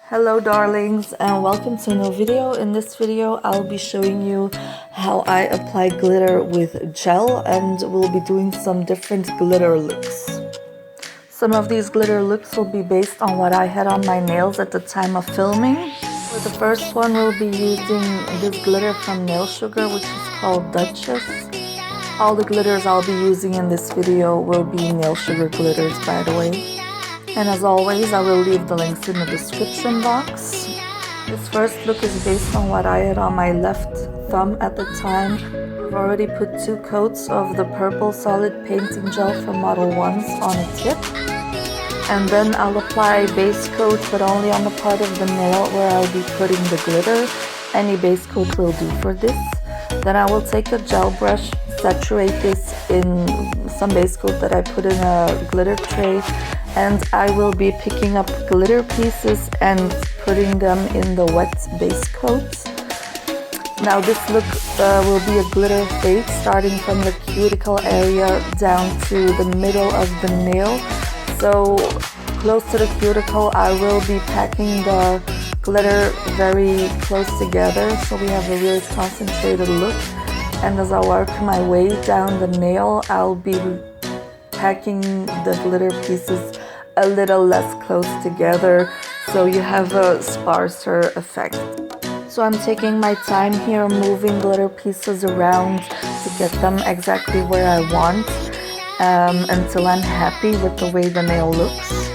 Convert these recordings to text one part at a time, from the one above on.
Hello darlings and welcome to a new video. In this video I'll be showing you how I apply glitter with gel, and we'll be doing some different glitter looks. Some of these glitter looks will be based on what I had on my nails at the time of filming. For the first one we'll be using this glitter from Nail Sugar, which is called Duchess. All the glitters I'll be using in this video will be Nail Sugar glitters, by the way. And as always, I will leave the links in the description box. This first look is based on what I had on my left thumb at the time. I've already put 2 coats of the purple solid painting gel from Modelones on a tip. And then I'll apply base coat, but only on the part of the nail where I'll be putting the glitter. Any base coat will do for this. Then I will take a gel brush, saturate this in some base coat that I put in a glitter tray, and I will be picking up glitter pieces and putting them in the wet base coat. Now this look will be a glitter fade starting from the cuticle area down to the middle of the nail. So close to the cuticle I will be packing the glitter very close together so we have a really concentrated look. And as I work my way down the nail, I'll be packing the glitter pieces a little less close together so you have a sparser effect. So I'm taking my time here, moving glitter pieces around to get them exactly where I want until I'm happy with the way the nail looks.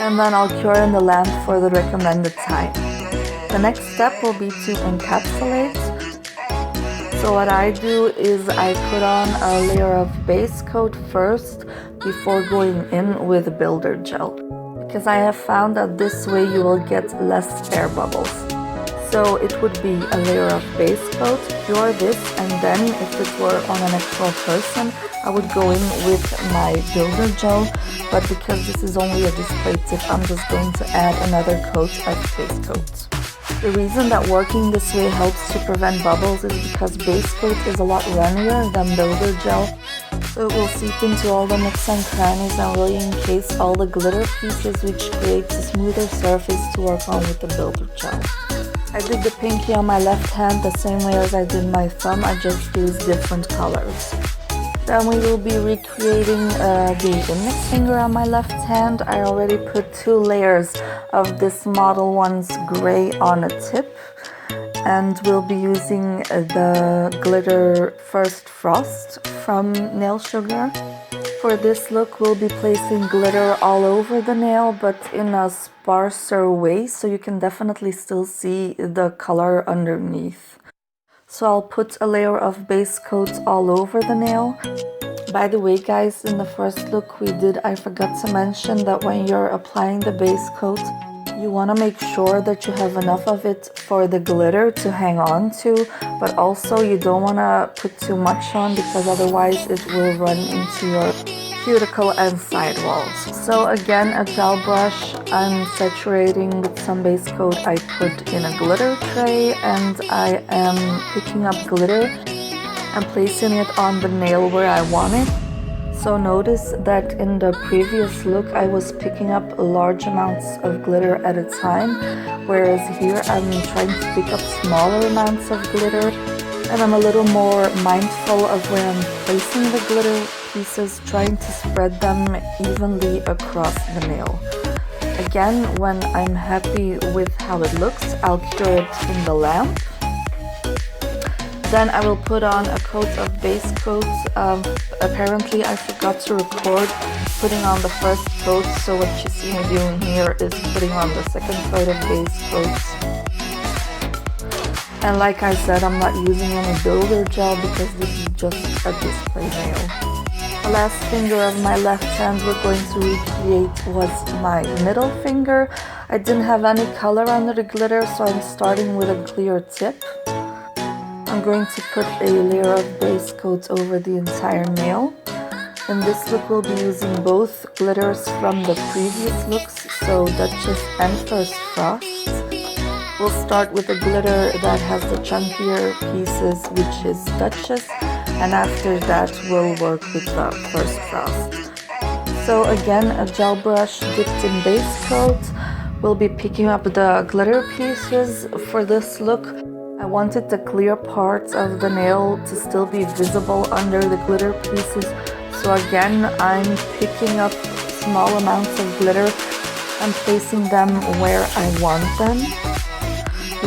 And then I'll cure in the lamp for the recommended time. The next step will be to encapsulate. So what I do is I put on a layer of base coat first before going in with builder gel, because I have found that this way you will get less air bubbles. So it would be a layer of base coat, cure this, and then if it were on an actual person I would go in with my builder gel, but because this is only a display tip I'm just going to add another coat of base coat. The reason that working this way helps to prevent bubbles is because base coat is a lot runnier than builder gel, so it will seep into all the nooks and crannies and really encase all the glitter pieces, which creates a smoother surface to work on with the builder gel. I did the pinky on my left hand the same way as I did my thumb, I just used different colors. Then we will be recreating the index finger on my left hand. I already put 2 layers of this Modelones gray on a tip, and we'll be using the glitter First Frost from Nail Sugar. For this look we'll be placing glitter all over the nail, but in a sparser way so you can definitely still see the color underneath. So I'll put a layer of base coat all over the nail. By the way guys, in the first look I forgot to mention that when you're applying the base coat, you want to make sure that you have enough of it for the glitter to hang on to, but also you don't want to put too much on because otherwise it will run into your cuticle and side walls. So again, a gel brush, I'm saturating with some base coat I put in a glitter tray, and I am picking up glitter and placing it on the nail where I want it. So notice that in the previous look I was picking up large amounts of glitter at a time, whereas here I'm trying to pick up smaller amounts of glitter, and I'm a little more mindful of where I'm placing the glitter pieces, trying to spread them evenly across the nail. Again, when I'm happy with how it looks, I'll cure it in the lamp. Then I will put on a coat of base coat. Apparently I forgot to record putting on the first coat, so what you see me doing here is putting on the second coat of base coat. And like I said, I'm not using any builder gel because this is just a display nail. The last finger of my left hand we're going to recreate was my middle finger. I didn't have any color under the glitter, so I'm starting with a clear tip. I'm going to put a layer of base coat over the entire nail. In this look we'll be using both glitters from the previous looks, so Duchess and First Frost. We'll start with the glitter that has the chunkier pieces, which is Duchess, and after that we'll work with the First Frost. So again, a gel brush dipped in base coat, We'll be picking up the glitter pieces for this look. I wanted the clear parts of the nail to still be visible under the glitter pieces. So again, I'm picking up small amounts of glitter and placing them where I want them,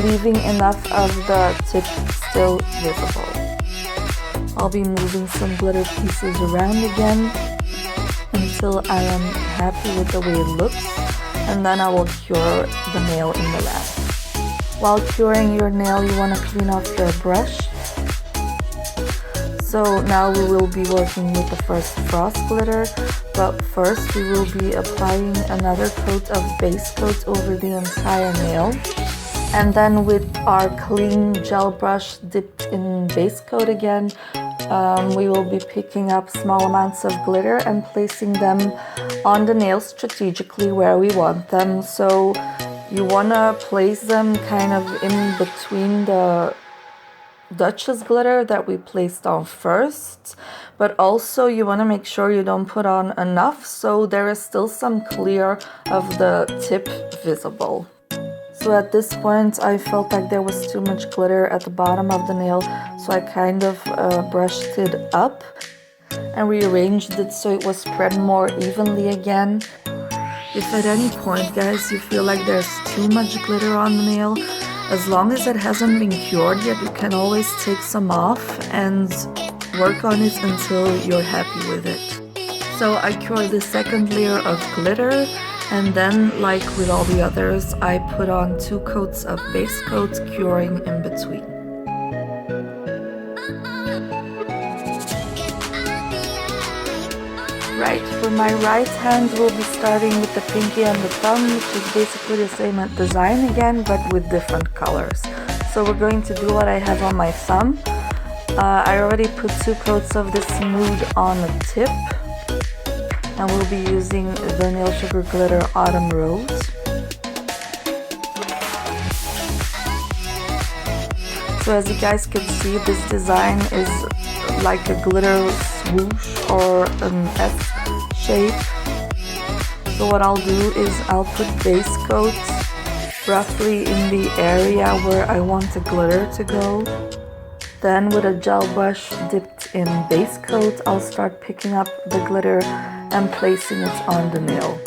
leaving enough of the tip still visible. I'll be moving some glitter pieces around again until I am happy with the way it looks, and then I will cure the nail in the lab. While curing your nail, you want to clean off your brush. So now we will be working with the first frost glitter, but first we will be applying another coat of base coat over the entire nail. And then with our clean gel brush dipped in base coat again, we will be picking up small amounts of glitter and placing them on the nail strategically where we want them. So you want to place them kind of in between the Duchess glitter that we placed on first, but also you want to make sure you don't put on enough so there is still some clear of the tip visible. So at this point I felt like there was too much glitter at the bottom of the nail, so I kind of brushed it up and rearranged it so it was spread more evenly again. If at any point, guys, you feel like there's too much glitter on the nail, as long as it hasn't been cured yet, you can always take some off and work on it until you're happy with it. So I cured the second layer of glitter, and then, like with all the others, I put on 2 coats of base coat, curing in between. Right, for my right hand we'll be starting with the pinky and the thumb, which is basically the same design again, but with different colors. So we're going to do what I have on my thumb. I already put 2 coats of this nude on the tip, and we'll be using the Nail Sugar Glitter Autumn Rose. So as you guys can see, this design is like a glitter swoosh or an S shape. So what I'll do is I'll put base coat roughly in the area where I want the glitter to go. Then with a gel brush dipped in base coat, I'll start picking up the glitter and placing it on the nail.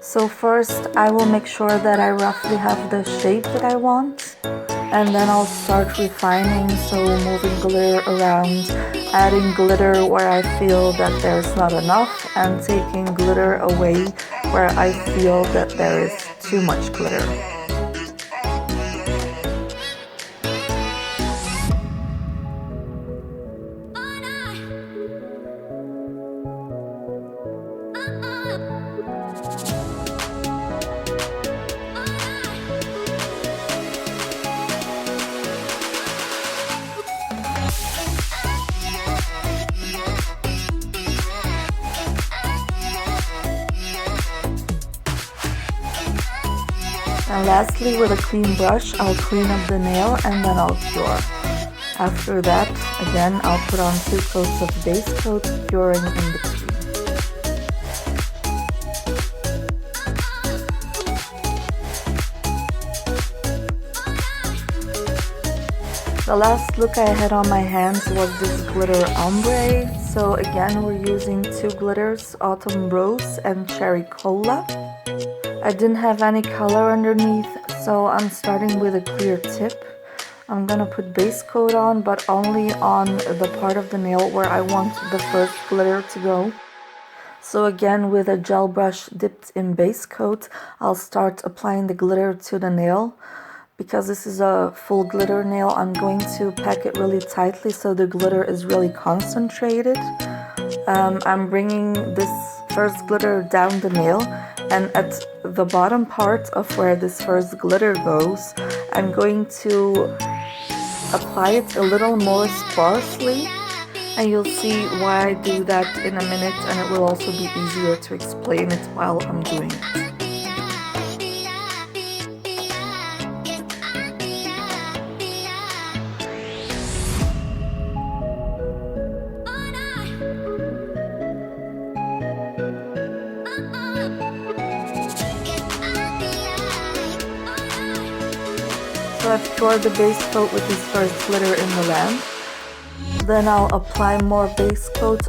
So first I will make sure that I roughly have the shape that I want, and then I'll start refining, so moving glitter around, adding glitter where I feel that there's not enough, and taking glitter away where I feel that there is too much glitter. And lastly, with a clean brush, I'll clean up the nail and then I'll cure. After that, again, I'll put on 2 coats of base coat, curing in between. The last look I had on my hands was this glitter ombre. So again, we're using 2 glitters, Autumn Rose and Cherry Cola. I didn't have any color underneath, so I'm starting with a clear tip. I'm gonna put base coat on, but only on the part of the nail where I want the first glitter to go. So again, with a gel brush dipped in base coat, I'll start applying the glitter to the nail. Because this is a full glitter nail, I'm going to pack it really tightly so the glitter is really concentrated. I'm bringing this first glitter down the nail, and at the bottom part of where this first glitter goes, I'm going to apply it a little more sparsely, and you'll see why I do that in a minute, and it will also be easier to explain it while I'm doing it. So I've cured the base coat with this first glitter in the lamp. Then I'll apply more base coat,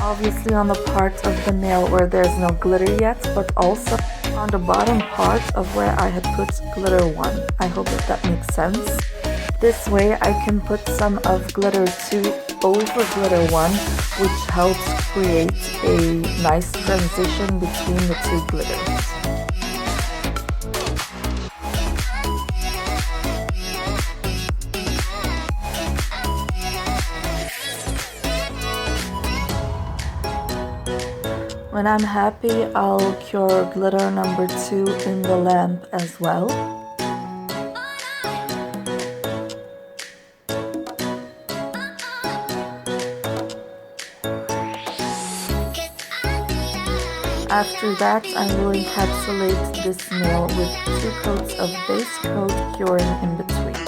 obviously on the part of the nail where there's no glitter yet, but also on the bottom part of where I had put glitter 1. I hope that makes sense. This way I can put some of glitter 2 over glitter 1, which helps create a nice transition between the two glitters. When I'm happy, I'll cure glitter number 2 in the lamp as well. After that, I will encapsulate this nail with 2 coats of base coat, curing in between.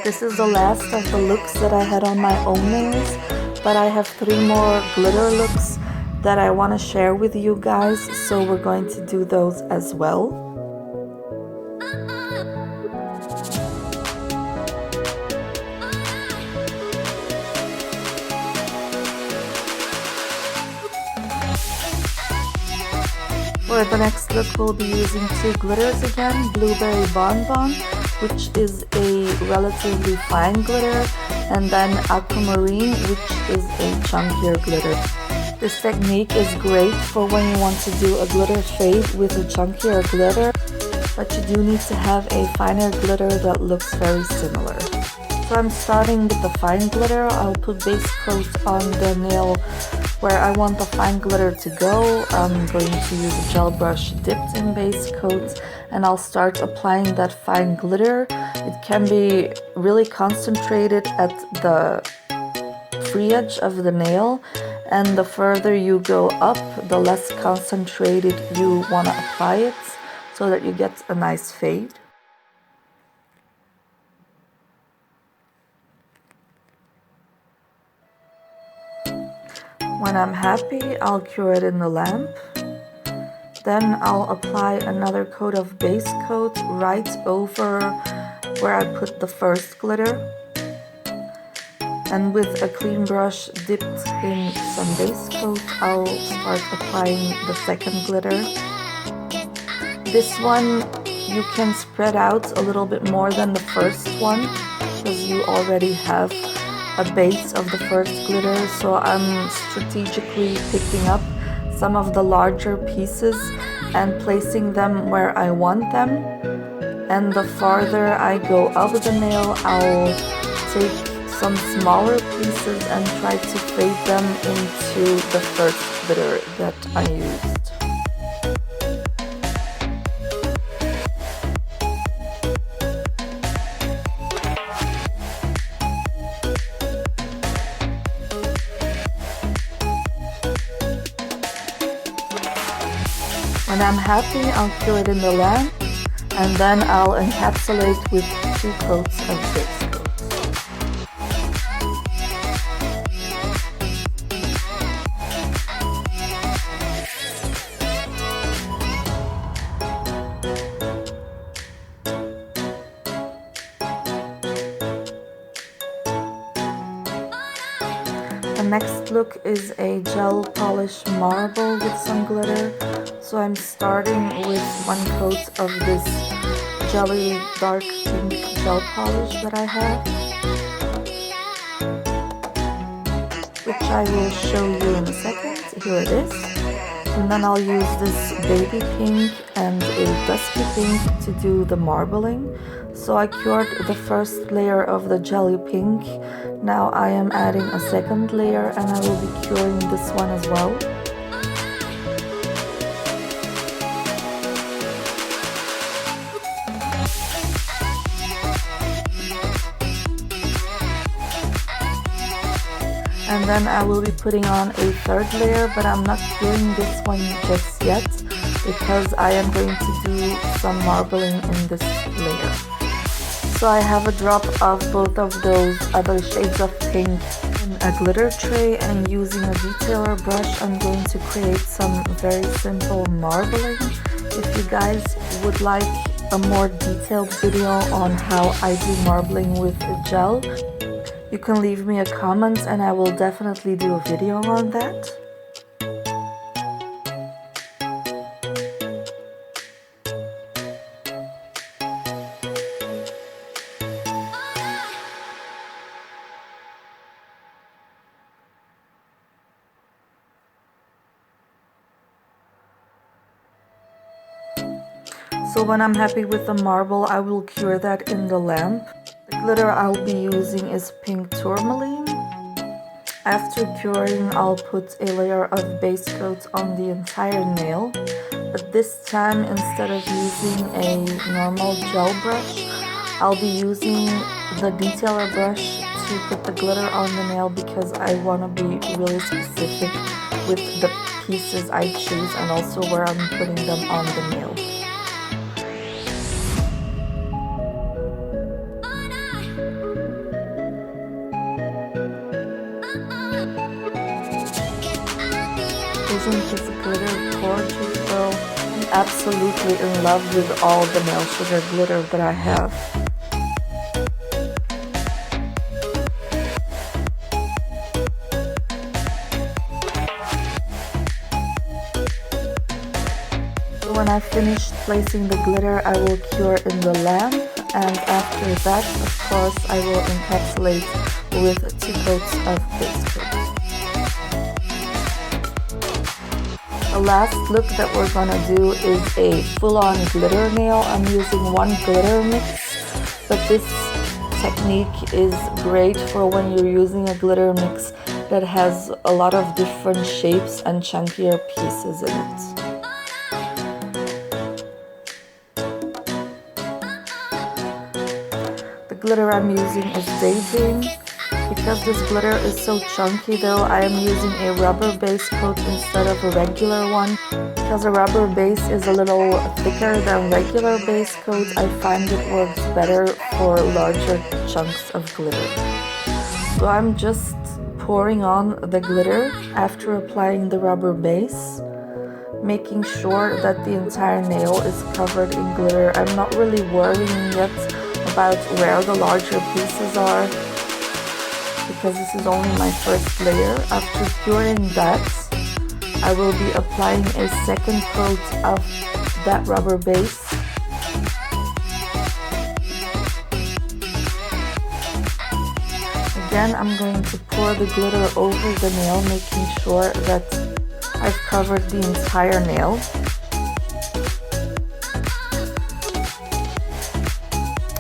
This is the last of the looks that I had on my own nails, but I have 3 more glitter looks that I want to share with you guys, so we're going to do those as well. For the next look, we'll be using 2 glitters again, Blueberry Bonbon, which is a relatively fine glitter, and then Aquamarine, which is a chunkier glitter. This technique is great for when you want to do a glitter fade with a chunkier glitter, but you do need to have a finer glitter that looks very similar. So I'm starting with the fine glitter. I'll put base coat on the nail where I want the fine glitter to go. I'm going to use a gel brush dipped in base coat, and I'll start applying that fine glitter. It can be really concentrated at the free edge of the nail, and the further you go up, the less concentrated you want to apply it so that you get a nice fade. When I'm happy, I'll cure it in the lamp. Then I'll apply another coat of base coat right over where I put the first glitter. And with a clean brush dipped in some base coat, I'll start applying the second glitter. This one you can spread out a little bit more than the first one because you already have a base of the first glitter, so I'm strategically picking up some of the larger pieces and placing them where I want them. And the farther I go up the nail, I'll take some smaller pieces and try to fade them into the first glitter that I used. When I'm happy, I'll cure it in the lamp, and then I'll encapsulate with 2 coats of base coat. The next look is a gel polish marble with some glitter. So I'm starting with 1 coat of this jelly dark pink gel polish that I have, which I will show you in a second. Here it is. And then I'll use this baby pink and a dusky pink to do the marbling. So I cured the first layer of the jelly pink. Now I am adding a second layer, and I will be curing this one as well. And then I will be putting on a third layer, but I'm not curing this one just yet because I am going to do some marbling in this layer. So I have a drop of both of those other shades of pink in a glitter tray, and using a detailer brush I'm going to create some very simple marbling. If you guys would like a more detailed video on how I do marbling with gel, you can leave me a comment and I will definitely do a video on that. So when I'm happy with the marble, I will cure that in the lamp. The glitter I'll be using is pink tourmaline. After curing, I'll put a layer of base coat on the entire nail. But this time, instead of using a normal gel brush, I'll be using the detailer brush to put the glitter on the nail because I want to be really specific with the pieces I choose and also where I'm putting them on the nail. Isn't this glitter gorgeous, girl? I'm absolutely in love with all the nail sugar glitter that I have. So when I finish placing the glitter, I will cure in the lamp, and after that, of course, I will encapsulate with 2 coats of base coat. The last look that we're gonna do is a full-on glitter nail. I'm using 1 glitter mix, but this technique is great for when you're using a glitter mix that has a lot of different shapes and chunkier pieces in it. The glitter I'm using is Daydream. Because this glitter is so chunky though, I am using a rubber base coat instead of a regular one. Because a rubber base is a little thicker than regular base coat, I find it works better for larger chunks of glitter. So I'm just pouring on the glitter after applying the rubber base, making sure that the entire nail is covered in glitter. I'm not really worrying yet about where the larger pieces are, because this is only my first layer. After curing that, I will be applying a second coat of that rubber base. Again, I'm going to pour the glitter over the nail, making sure that I've covered the entire nail.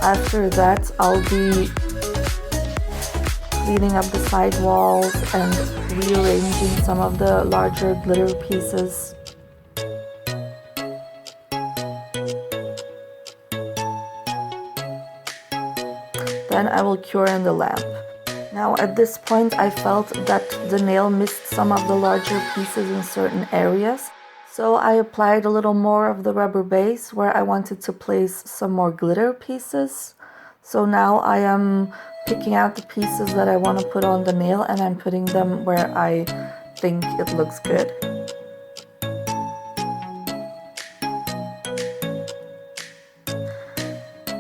After that, I'll be cleaning up the side walls and rearranging some of the larger glitter pieces. Then I will cure in the lamp. Now at this point I felt that the nail missed some of the larger pieces in certain areas, so I applied a little more of the rubber base where I wanted to place some more glitter pieces. So now I am picking out the pieces that I want to put on the nail and I'm putting them where I think it looks good.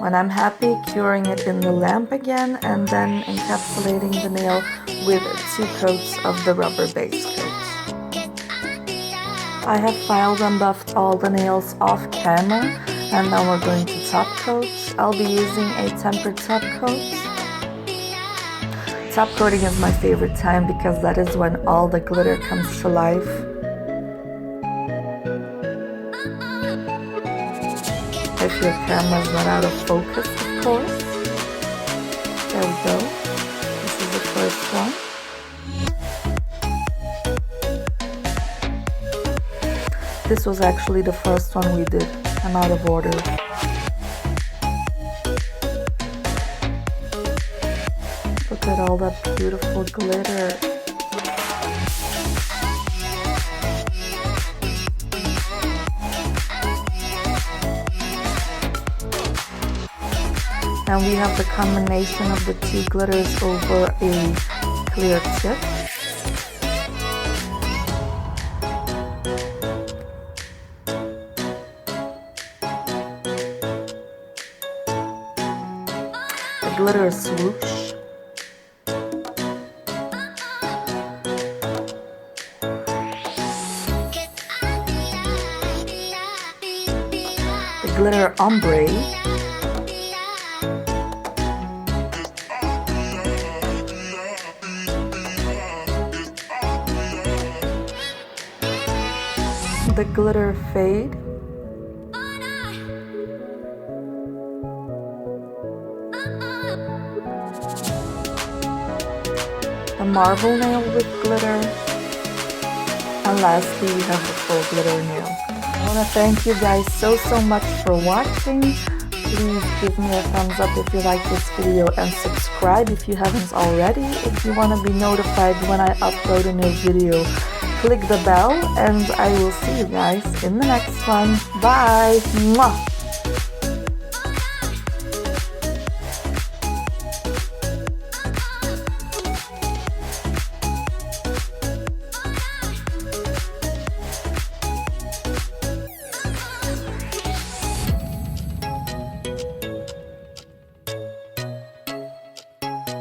When I'm happy, curing it in the lamp again and then encapsulating the nail with 2 coats of the rubber base coat. I have filed and buffed all the nails off camera and now we're going to top coat. I'll be using a tempered top coat. Top coating is my favorite time because that is when all the glitter comes to life. If your camera's not out of focus, of course. There we go. This is the first one. This was actually the first one we did. I'm out of order. Look at all that beautiful glitter. And we have the combination of the 2 glitters over a clear tip. glitter swoosh. The glitter ombre. The glitter fade. The marble nail with glitter. And lastly, we have the full glitter nail. I want to thank you guys so much for watching. Please give me a thumbs up if you like this video and subscribe if you haven't already. If you want to be notified when I upload a new video, click the bell, and I will see you guys in the next one. Bye! Mwah!